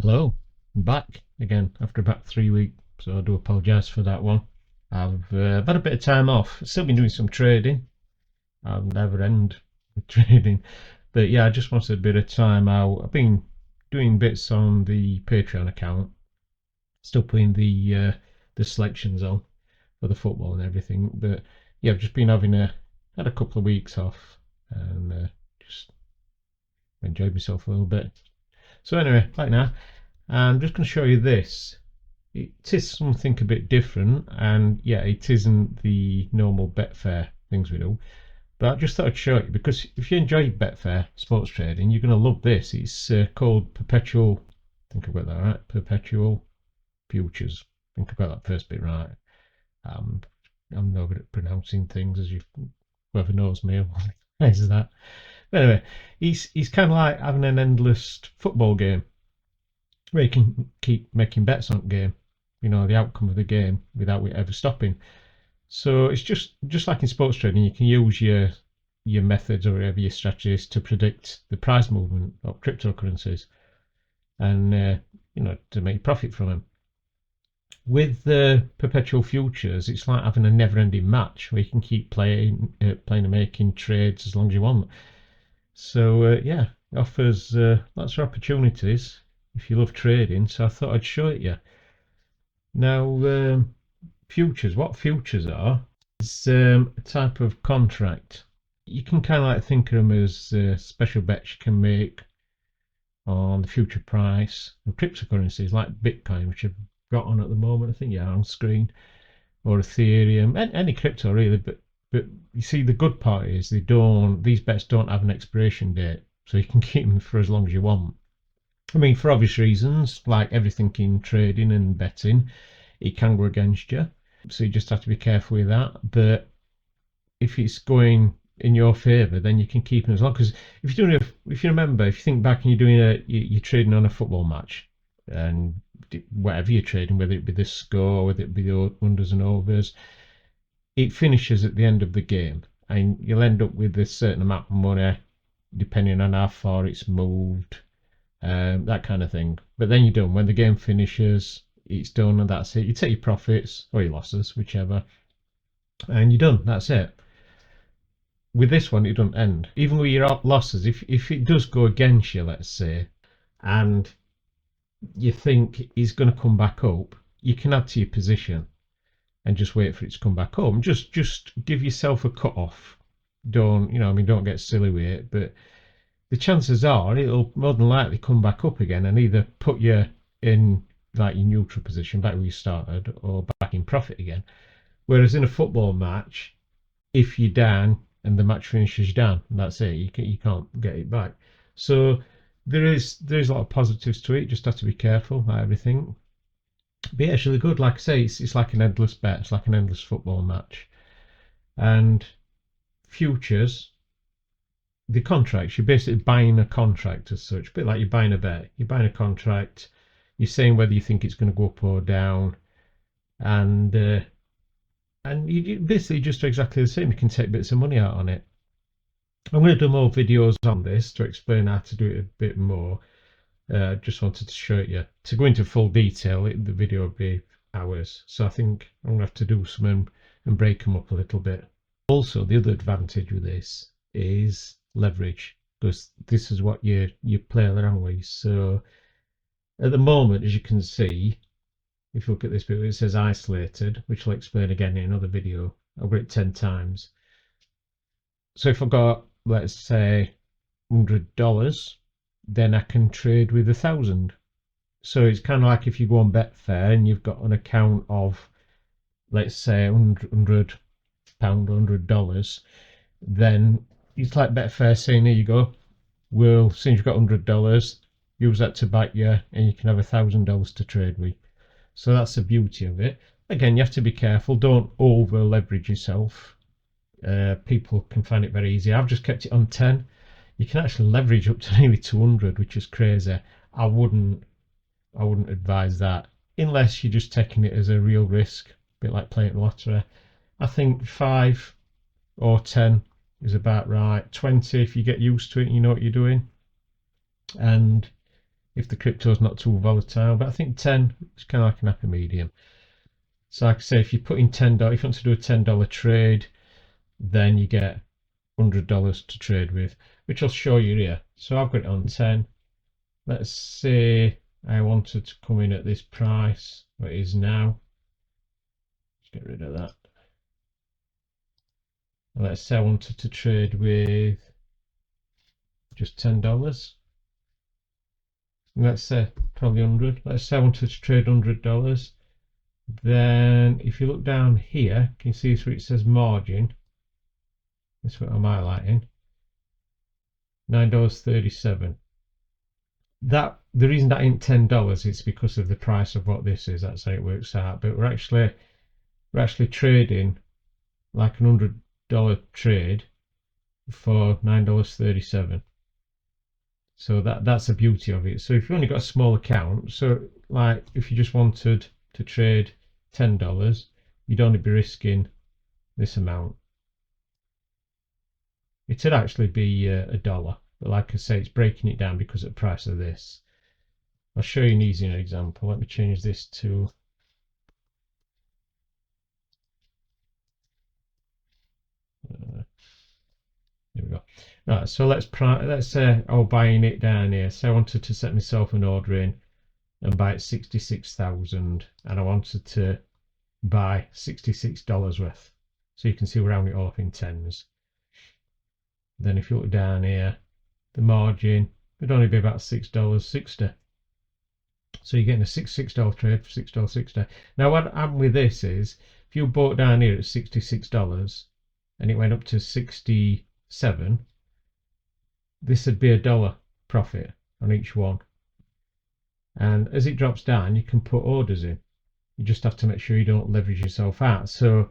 Hello, I'm back again after about 3 weeks, so I do apologise for that one. I've had a bit of time off. Still been doing some trading. I'll never end with trading, but yeah, I just wanted a bit of time out. I've been doing bits on the Patreon account, still putting the selections on for the football and everything. But yeah, I've just been had a couple of weeks off and just enjoyed myself a little bit. So anyway, right now I'm just going to show you this. It is something a bit different, and yeah, it isn't the normal Betfair things we do. But I just thought I'd show you because if you enjoy Betfair sports trading, you're going to love this. It's called Perpetual. I think I've got that right. Perpetual futures. I think I've got that first bit right. Um, I'm no good at pronouncing things, as you whoever knows me is that. But anyway, he's kind of like having an endless football game where you can keep making bets on the game, the outcome of the game without it ever stopping. So it's just like in sports trading, you can use your methods or whatever your strategies to predict the price movement of cryptocurrencies and to make profit from them. With the perpetual futures, it's like having a never-ending match where you can keep playing and making trades as long as you want. So yeah, it offers lots of opportunities if you love trading. So I thought I'd show it you. Now, futures, what futures are, is a type of contract. You can kind of like think of them as special bets you can make on the future price of cryptocurrencies like Bitcoin, which I've got on at the moment. I think yeah, on screen, or Ethereum, any crypto really. But you see, the good part is these bets don't have an expiration date, so you can keep them for as long as you want. I mean, for obvious reasons, like everything in trading and betting, it can go against you. So you just have to be careful with that. But if it's going in your favour, then you can keep them as long. Because if you remember, if you think back and you're trading on a football match, and whatever you're trading, whether it be the score, whether it be the unders and overs, it finishes at the end of the game, and you'll end up with a certain amount of money, depending on how far it's moved, that kind of thing. But then you're done. When the game finishes, it's done, and that's it. You take your profits or your losses, whichever, and you're done. That's it. With this one, it doesn't end. Even with your losses, if it does go against you, let's say, and you think he's going to come back up, you can add to your position and just wait for it to come back up. Just give yourself a cut off. Don't get silly with it, but the chances are it'll more than likely come back up again and either put you in like your neutral position back where you started or back in profit again. Whereas in a football match, if you're down and the match finishes down, that's it. You can't get it back. So there is a lot of positives to it. You just have to be careful like everything. But yeah, it's really good. Like I say, it's like an endless bet. It's like an endless football match. And futures, the contracts, you're basically buying a contract as such, a bit like you're buying a bet. You're buying a contract, you're saying whether you think it's going to go up or down, and you basically just do exactly the same. You can take bits of money out on it. I'm going to do more videos on this to explain how to do it a bit more. Just wanted to show it you. To go into full detail, the video would be hours. So I think I'm going to have to do some and break them up a little bit. Also, the other advantage with this is leverage, because this is what you play around with. So at the moment, as you can see, if you look at this bit, it says isolated, which I'll explain again in another video. I've got it 10 times. So if I've got, let's say, $100, then I can trade with 1,000. So it's kind of like if you go on Betfair and you've got an account of, let's say, £100 or $100, then it's like Betfair saying, here you go, well, since you've got $100, use that to back you, and you can have $1,000 to trade with. So that's the beauty of it. Again, you have to be careful. Don't over leverage yourself. People can find it very easy. I've just kept it on 10. You can actually leverage up to nearly 200, which is crazy. I wouldn't advise that unless you're just taking it as a real risk, a bit like playing the lottery. I think 5 or 10 is about right. 20 if you get used to it and you know what you're doing. And if the crypto's not too volatile. But I think 10 is kind of like an happy medium. So like I say, if you put in $10, if you want to do a $10 trade, then you get $100 to trade with, which I'll show you here. So I've got it on 10. Let's say I wanted to come in at this price, what it is now. Let's get rid of that. And let's say I wanted to trade with just $10. And let's say probably 100. Let's say I wanted to trade $100. Then if you look down here, can you see where it says margin? That's what I'm highlighting. $9.37. That the reason that ain't $10 is because of the price of what this is. That's how it works out. But we're actually trading like an $100 trade for $9.37. So that's the beauty of it. So if you only got a small account, so like if you just wanted to trade $10, you'd only be risking this amount. It'd actually be a dollar, but like I say, it's breaking it down because of the price of this. I'll show you an easier example. Let me change this to here we go. Right, so let's say I'm buying it down here. So I wanted to set myself an order in and buy it 66,000, and I wanted to buy $66 worth. So you can see we're rounding it all up in tens. Then if you look down here, the margin would only be about $6.60. So you're getting a $66 trade for $6.60. Now what happened with this is, if you bought down here at $66 and it went up to 67, this would be a dollar profit on each one. And as it drops down, you can put orders in. You just have to make sure you don't leverage yourself out. So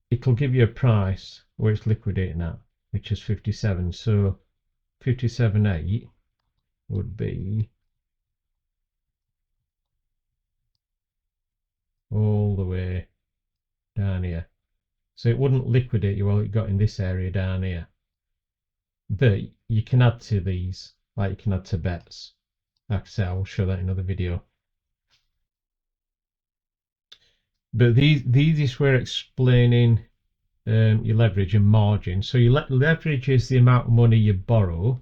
it'll give you a price where it's liquidating at, which is 57. So 57.8 would be all the way down here. So it wouldn't liquidate you while it got in this area down here. But you can add to these, like you can add to bets. Like I say, I'll show that in another video. But these is where explaining your leverage and margin. So your leverage is the amount of money you borrow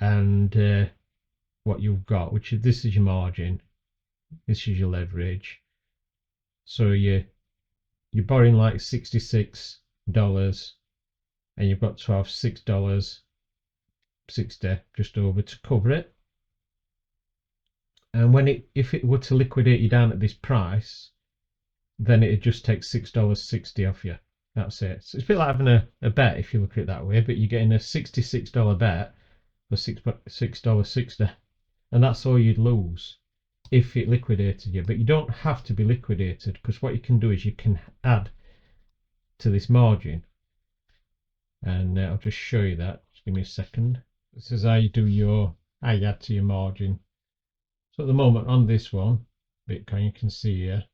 and what you've got, which is this is your margin, this is your leverage. So you're borrowing like $66 and you've got to have $6.60 just over to cover it. And if it were to liquidate you down at this price, then it'd just take $6.60 off you. That's it. So it's a bit like having a bet if you look at it that way, but you're getting a $66 bet for $6.60, and that's all you'd lose if it liquidated you. But you don't have to be liquidated, because what you can do is you can add to this margin, and I'll just show you that. Just give me a second. This is how you add to your margin. So at the moment on this one, Bitcoin, you can see here,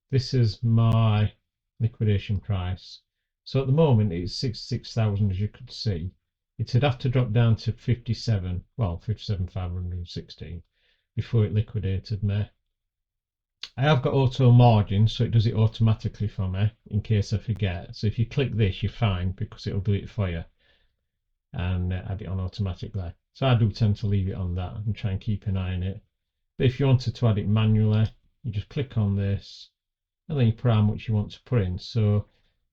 this is my liquidation price. So at the moment it's 66,000, as you could see. It'd have to drop down to 57,516 before it liquidated me. I have got auto margin, so it does it automatically for me in case I forget. So if you click this, you're fine, because it'll do it for you and add it on automatically. So I do tend to leave it on that and try and keep an eye on it. But if you wanted to add it manually, you just click on this and then you put how much you want to put in. So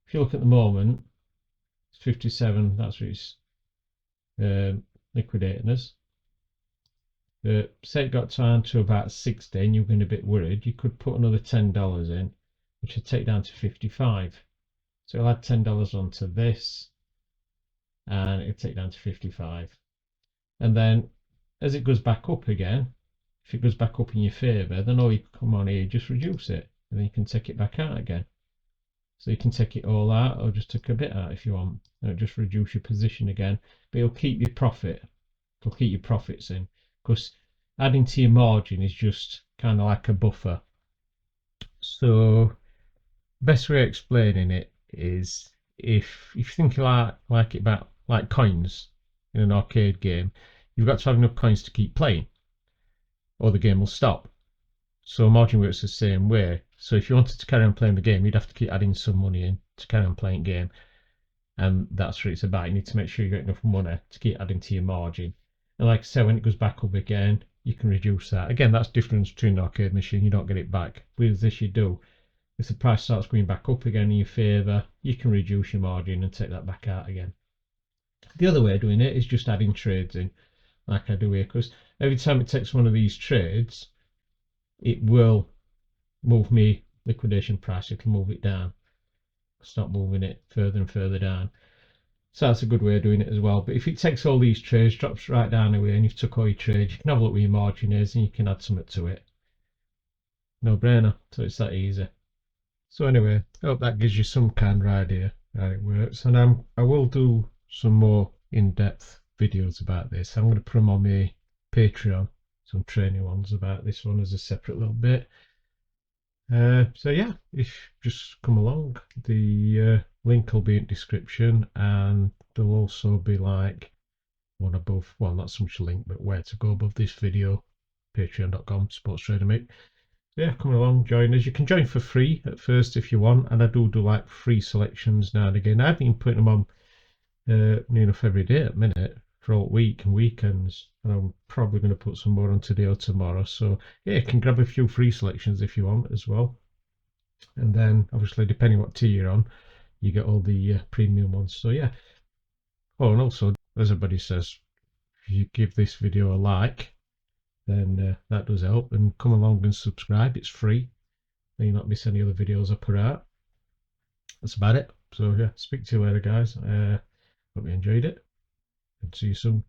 if you look at the moment, it's 57, that's what it's liquidating us. Say it got down to about 60 and you're going to be a bit worried, you could put another $10 in, which would take down to 55. So I'll add $10 onto this and it'll take down to 55. And then as it goes back up again, if it goes back up in your favour, then all you come on here, just reduce it, and then you can take it back out again. So you can take it all out or just take a bit out if you want, and it'll just reduce your position again, but it'll keep your profit. It'll keep your profits in, because adding to your margin is just kind of like a buffer. So best way of explaining it is, if you think like it about like coins in an arcade game, you've got to have enough coins to keep playing, or the game will stop. So margin works the same way. So if you wanted to carry on playing the game, you'd have to keep adding some money in to carry on playing the game. And that's what it's about. You need to make sure you get enough money to keep adding to your margin. And like I said, when it goes back up again, you can reduce that. Again, that's the difference between an arcade machine. You don't get it back. With this, you do. If the price starts going back up again in your favour, you can reduce your margin and take that back out again. The other way of doing it is just adding trades in, like I do here, because every time it takes one of these trades, it will move me liquidation price. It'll move it down, start moving it further and further down. So that's a good way of doing it as well. But if it takes all these trades, drops right down away, and you've took all your trades, you can have a look where your margin is, and you can add something to it. No brainer. So it's that easy. So anyway, I hope that gives you some kind of idea how it works. And I will do some more in-depth videos about this. I'm going to put them on my Patreon, some training ones about this one as a separate little bit. So yeah, if just come along, the link will be in the description, and there'll also be like one above, well, not so much a link, but where to go above this video, patreon.com, sports trader mate. Yeah, come along, join us. You can join for free at first if you want, and I do like free selections now and again. I've been putting them on near enough every day at the minute for all week and weekends, and I'm probably going to put some more on today or tomorrow. So yeah, you can grab a few free selections if you want as well. And then obviously depending what tier you're on, you get all the premium ones. So yeah. Oh, and also as everybody says, if you give this video a like, then that does help, and come along and subscribe. It's free, and you'll not miss any other videos I put out. That's about it. So yeah, speak to you later, guys. Hope you enjoyed it, and see you soon.